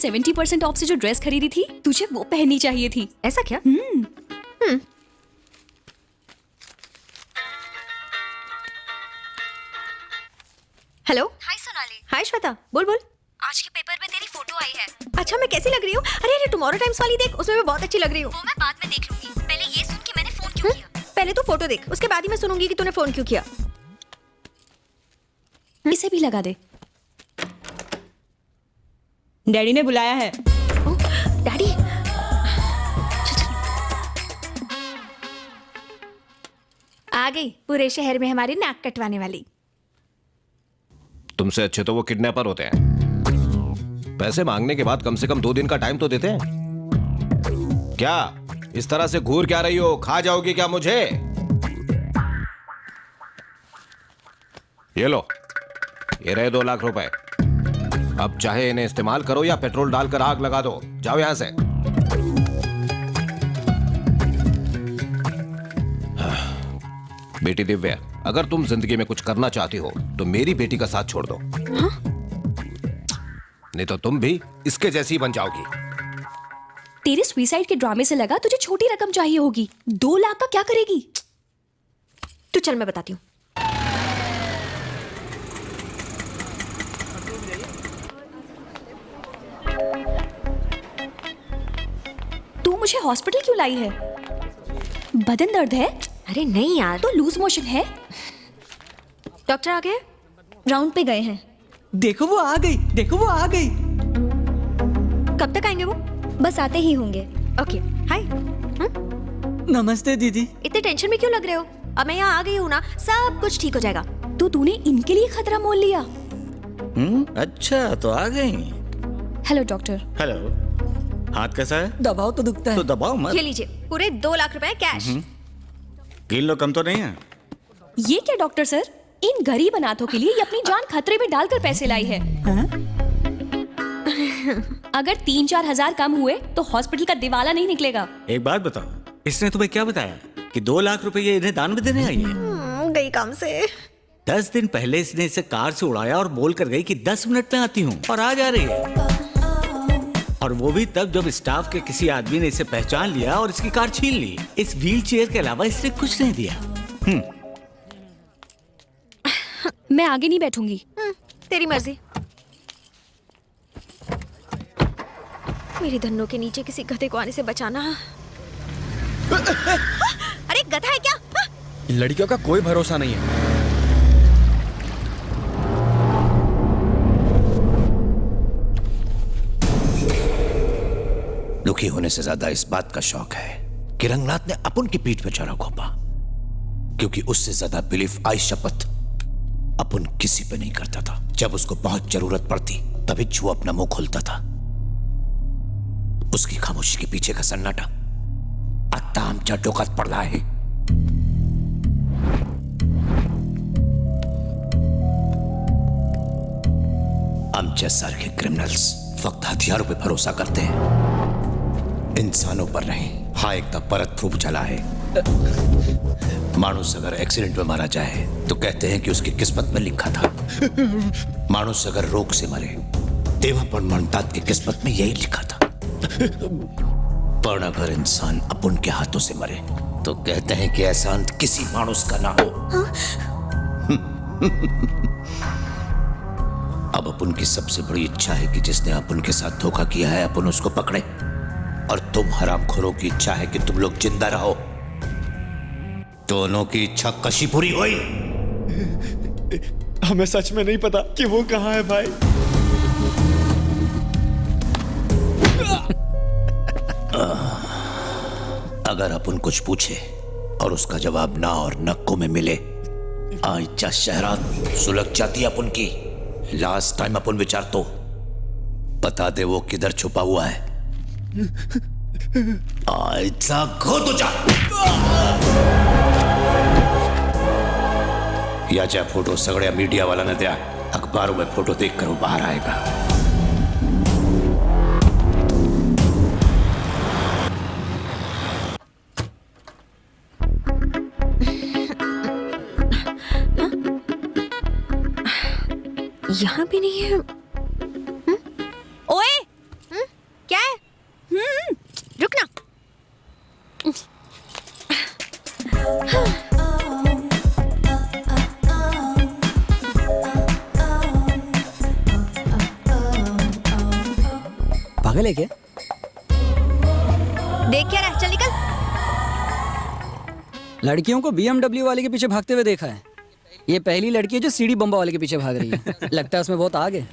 70% of से जो dress खरीदी थी तुझे वो पहननी चाहिए थी। ऐसा क्या? हेलो। हाय सोनाली, हाय श्वेता, बोल बोल। आज के पेपर में तेरी फोटो आई है। अच्छा, मैं कैसी लग रही हूँ? अरे अरे, टुमारो टाइम्स वाली देख, उसमें मैं बहुत अच्छी लग रही हूँ। वो मैं बाद में देख लूंगी, पहले ये सुन कि मैंने फोन क्यों किया। पहले तू फोटो देख, उसके बाद ही मैं सुनूंगी कि तूने फोन क्यों किया। इसे भी लगा दे। डैडी ने बुलाया है। ओ, डैडी। आ गई पूरे शहर में हमारी नाक कटवाने वाली। तुमसे अच्छे तो वो किडनैपर होते हैं। पैसे मांगने के बाद कम से कम 2 दिन का टाइम तो देते हैं। क्या इस तरह से घूर क्या रही हो? खा जाओगी क्या मुझे? ये लो, ये रहे 2 लाख रुपए। अब चाहे इन्हें इस्तेमाल करो या पेट्रोल डालकर आग लगा दो। जाओ यहां से। बेटी दिव्या, अगर तुम जिंदगी में कुछ करना चाहती हो तो मेरी बेटी का साथ छोड़ दो। हाँ? नहीं तो तुम भी इसके जैसी बन जाओगी। तेरे सुसाइड के ड्रामे से लगा तुझे छोटी रकम चाहिए होगी। 2 लाख का क्या करेगी? तू चल, मैं बताती हूँ। तू मुझे हॉस्पिटल क्यों लाई है? बदन दर्द है? अरे नहीं यार, तो लूज मोशन है? डॉक्टर आ गए? राउंड पे गए हैं। देखो वो आ गई, देखो वो आ गई। कब तक आएंगे वो? बस आते ही होंगे। ओके, हाय। नमस्ते दीदी। इतने टेंशन में क्यों लग रहे हो? अब मैं यहाँ आ गई हूँ ना, सब कुछ ठीक हो जाएगा। तो तूने इनके लिए खतरा मोल लिया। अच्छा तो आ गई। Hello doctor. हेलो, हाथ कैसा है? दबाव तो दुखता तो है। दबाओ मत। ये लीजिए, पूरे 2 लाख रुपए कैश। 3 लोग कम तो नहीं है? ये क्या डॉक्टर सर, इन गरीब अनाथों के लिए ये अपनी जान खतरे में डालकर पैसे लाई है। अगर 3-4 हजार कम हुए तो हॉस्पिटल का दिवाला नहीं निकलेगा। एक बात बताओ, इसने तुम्हें क्या बताया कि 2 लाख रुपए ये इन्हें दान में देने आई है? गई काम से। 10 दिन पहले इसने इसे कार से उड़ाया और बोल कर गई कि 10 मिनट में आती हूँ, और आज आ रही है। और वो भी तब जब स्टाफ के किसी आदमी ने इसे पहचान लिया और इसकी कार छीन ली। इस व्हील चेयर के अलावा इसने कुछ नहीं दिया। मैं आगे नहीं बैठूंगी। तेरी मर्जी। मेरी धन्नों के नीचे किसी गधे को आने से बचाना। अरे गधा है क्या? लड़कियों का कोई भरोसा नहीं है। दुखी होने से ज्यादा इस बात का शौक है कि रंगनाथ ने अपन की पीठ पे चढ़ा घोंपा, क्योंकि उससे ज्यादा बिलीफ आई शपथ अपन किसी पे नहीं करता था। जब उसको बहुत जरूरत पड़ती तभी वो अपना मुंह खोलता था। उसकी खामोशी के पीछे का सन्नाटा आता आमच्या डोक्यात पडला आहे। आमच्या सारखे क्रिमिनल्स फक्त हथियारों पे भरोसा करते हैं, इंसानों पर नहीं। हा एकदा परत प्रूफ झाला आहे। माणूस अगर एक्सीडेंट में मारा जाए तो कहते हैं कि उसकी किस्मत में लिखा था। माणूस अगर रोग से मरे तेव्हा पण म्हणतात की किस्मत में यही लिखा था। पर अगर इंसान अपन के हाथों से मरे तो कहते हैं कि ऐसा अंत किसी माणूस का ना हो। अब अपन की सबसे बड़ी इच्छा है कि जिसने अपन के साथ धोखा किया है अपन उसको पकड़े, और तुम हरामखोरों की इच्छा है कि तुम लोग जिंदा रहो। दोनों की इच्छा कशी पूरी हुई? हमें सच में नहीं पता कि वो कहाँ है भाई। अगर अपन कुछ पूछे और उसका जवाब ना और नक्कों में मिले, आजच्या शहरात सुलग जाती अपन की। लास्ट टाइम अपन विचार तो बता दे वो किधर छुपा हुआ है। आजचा खो तुझा। याच्या फोटो सगळ्या मीडिया वाला द्या। अखबारों में फोटो देखकर वो बाहर आएगा। यहाँ भी नहीं है। ओए, पागल है क्या? देख क्या रहा, चल निकल। लड़कियों को BMW वाले के पीछे भागते हुए देखा है। ये पहली लड़की है जो सीढ़ी बम्बा वाले के पीछे भाग रही है। लगता है उसमें बहुत आग है।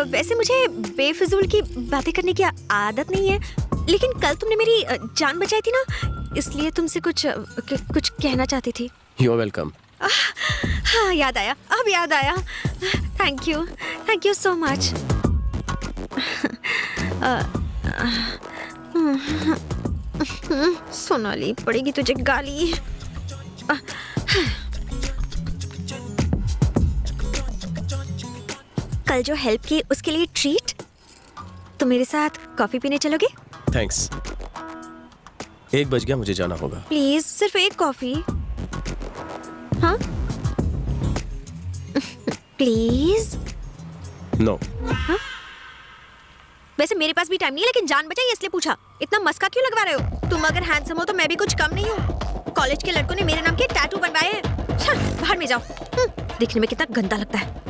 वैसे मुझे बेफिजूल की बातें करने की आदत नहीं है, लेकिन कल तुमने मेरी जान बचाई थी ना, इसलिए तुमसे कुछ कहना चाहती थी। You are welcome. हाँ, याद आया, अब याद आया। Thank you so much. Sonali, पड़ेगी तुझे गाली। कल जो हेल्प की उसके लिए ट्रीट। तो मेरे साथ कॉफी पीने चलोगे? थैंक्स। 1 बज गया, मुझे जाना होगा। प्लीज, सिर्फ एक कॉफी। हाँ प्लीज। नो। हाँ? वैसे मेरे पास भी टाइम नहीं है, लेकिन जान बचाई इसलिए पूछा। इतना मस्का क्यों लगवा रहे हो? तुम अगर हैंडसम हो तो मैं भी कुछ कम नहीं हूँ। कॉलेज के लड़कों ने मेरे नाम के टैटू बनवाए हैं। बाहर में जाओ। दिखने में कितना गंदा लगता है।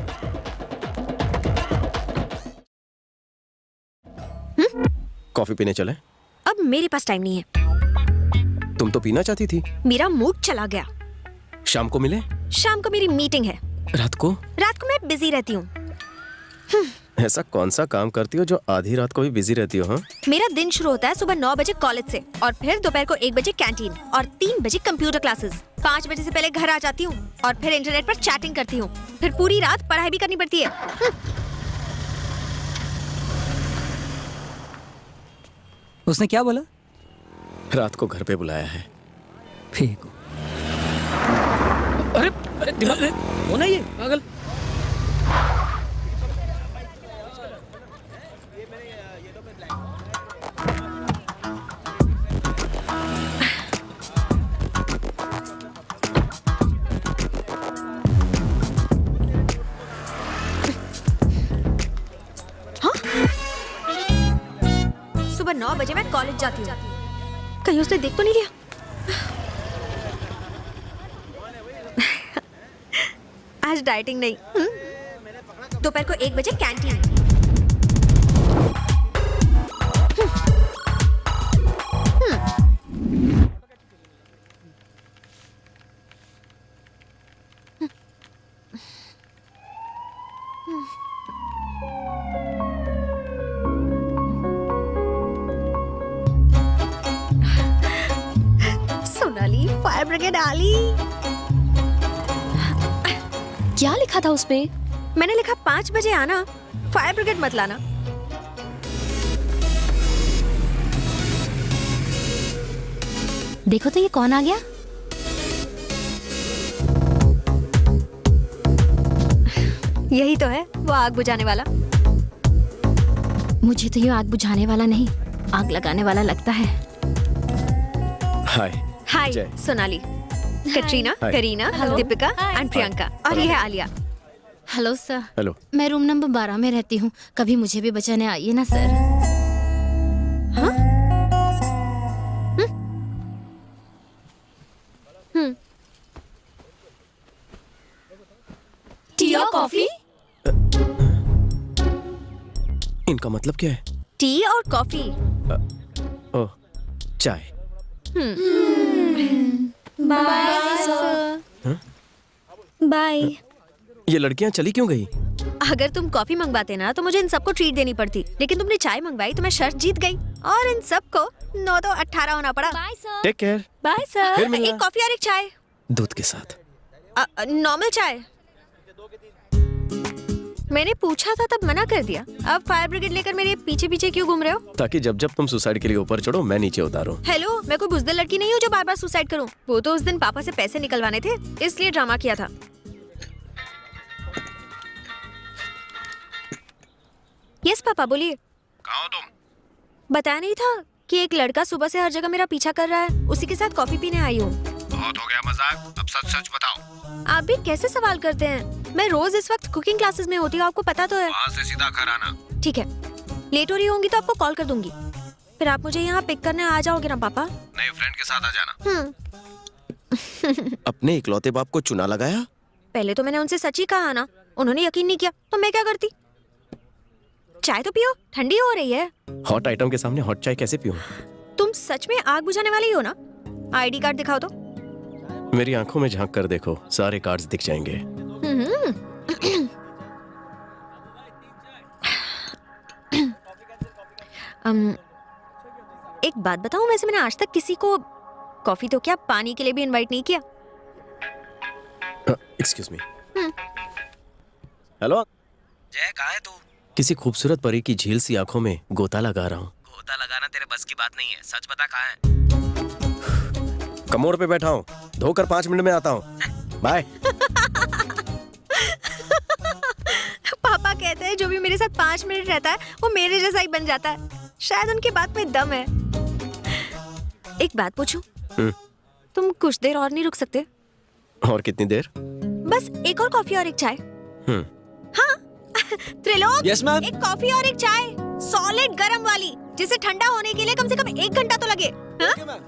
कॉफी पीने चले? अब मेरे पास टाइम नहीं है। तुम तो पीना चाहती थी। मेरा मूड चला गया। शाम को मिले? शाम को मेरी मीटिंग है। रात को मैं बिजी रहती हूँ। ऐसा कौन सा काम करती हो जो आधी रात को भी बिजी रहती हो? हाँ, मेरा दिन शुरू होता है सुबह 9 बजे कॉलेज से, और फिर दोपहर को 1 बजे कैंटीन, और 3 बजे कंप्यूटर क्लासेस। 5 बजे से पहले घर आ जाती हूँ, और फिर इंटरनेट पर चैटिंग करती हूँ। फिर पूरी रात पढ़ाई भी करनी पड़ती है। उसने क्या बोला? रात को घर पे बुलाया है। फेंको। अरे अरे दिमाग हो ना ये पागल। सुबह 9 बजे मैं कॉलेज जाती हूँ। कहीं उसने देख तो नहीं लिया? आज डाइटिंग नहीं। दोपहर को 1 बजे कैंटीन। सोनाली, फायर ब्रिगेड आली। क्या लिखा था उसमें? मैंने लिखा 5 बजे आना, फायर ब्रिगेड मत लाना। देखो तो ये कौन आ गया? यही तो है वो आग बुझाने वाला। मुझे तो ये आग बुझाने वाला नहीं, आग लगाने वाला लगता है। Hi. Hi Jai. Sonali, Katrina, Hi. Kareena, Deepika and Priyanka, और ये है आलिया। Hello sir. हेलो। मैं रूम नंबर 12 में रहती हूँ, कभी मुझे भी बचाने आइए ना सर। टी और कॉफी? इनका मतलब क्या है? टी और कॉफी। ओह, चाय। बाय। ये लड़कियां चली क्यों गई? अगर तुम कॉफी मंगवाते ना तो मुझे इन सबको ट्रीट देनी पड़ती, लेकिन तुमने चाय मंगवाई तो मैं शर्त जीत गई, और इन सबको 9 तो 18 होना पड़ा। Take care. बाय फिर सर। मिलना। एक कॉफी और एक चाय। दूध के साथ। नॉर्मल चाय। मैंने पूछा था तब मना कर दिया। अब फायर ब्रिगेड लेकर मेरे पीछे पीछे क्यों घूम रहे हो? ताकि जब जब तुम सुसाइड के लिए ऊपर चढ़ो मैं नीचे उतारूं। हेलो, मैं कोई बुज़दिल लड़की नहीं हूँ जो बार बार सुसाइड करूँ। वो तो उस दिन पापा से पैसे निकलवाने थे, इसलिए ड्रामा किया था। यस पापा, बोलिए। कहाँ हो तुम? बताया नहीं था कि एक लड़का सुबह से हर जगह मेरा पीछा कर रहा है, उसी के साथ कॉफी पीने आई हूँ। बहुत हो गया मजाक, अब सच सच बताओ। आप भी कैसे सवाल करते हैं? मैं रोज इस वक्त कुकिंग क्लासेस में होती हूँ, आपको पता तो है। वहाँ से सीधा घर आना। ठीक है, लेट हो रही होंगी तो आपको कॉल कर दूंगी। फिर आप मुझे यहाँ पिक करने आ जाओगे ना पापा? नए फ्रेंड के साथ आ जाना। अपने इकलौते बाप को चुना लगाया। पहले तो मैंने उनसे सच ही कहा ना, उन्होंने यकीन नहीं किया तो मैं क्या करती? चाय तो पियो, ठंडी हो रही है। हॉट आइटम के सामने हॉट चाय कैसे पीऊं? तुम सच में आग बुझाने वाले ही हो ना? आईडी कार्ड दिखाओ तो। मेरी आंखों में झांक कर देखो, सारे कार्ड्स दिख जाएंगे। एक बात बताऊं, वैसे मैंने आज तक किसी को कॉफी तो क्या पानी के लिए भी इनवाइट नहीं किया। Excuse me. हेलो जय, कहाँ है तू? किसी खूबसूरत परी की झील सी आंखों में गोता लगा रहा हूँ। गोता लगाना तेरे बस की बात नहीं है, सच बता कहाँ है? कमोड पे बैठा हूँ, धोकर 5 मिनट में आता हूँ। बाय। पापा कहते हैं जो भी मेरे साथ 5 मिनट रहता है वो मेरे जैसा ही बन जाता है। शायद उनकी बात में दम है। एक बात पूछूं? तुम कुछ देर और नहीं रुक सकते? और कितनी देर? बस एक और कॉफी और एक चाय। हाँ त्रिलोक, Yes, ma'am. एक कॉफी और एक चाय, सॉलिड गरम वाली, जिसे ठंडा होने के लिए कम से कम 1 घंटा तो लगे। हाँ?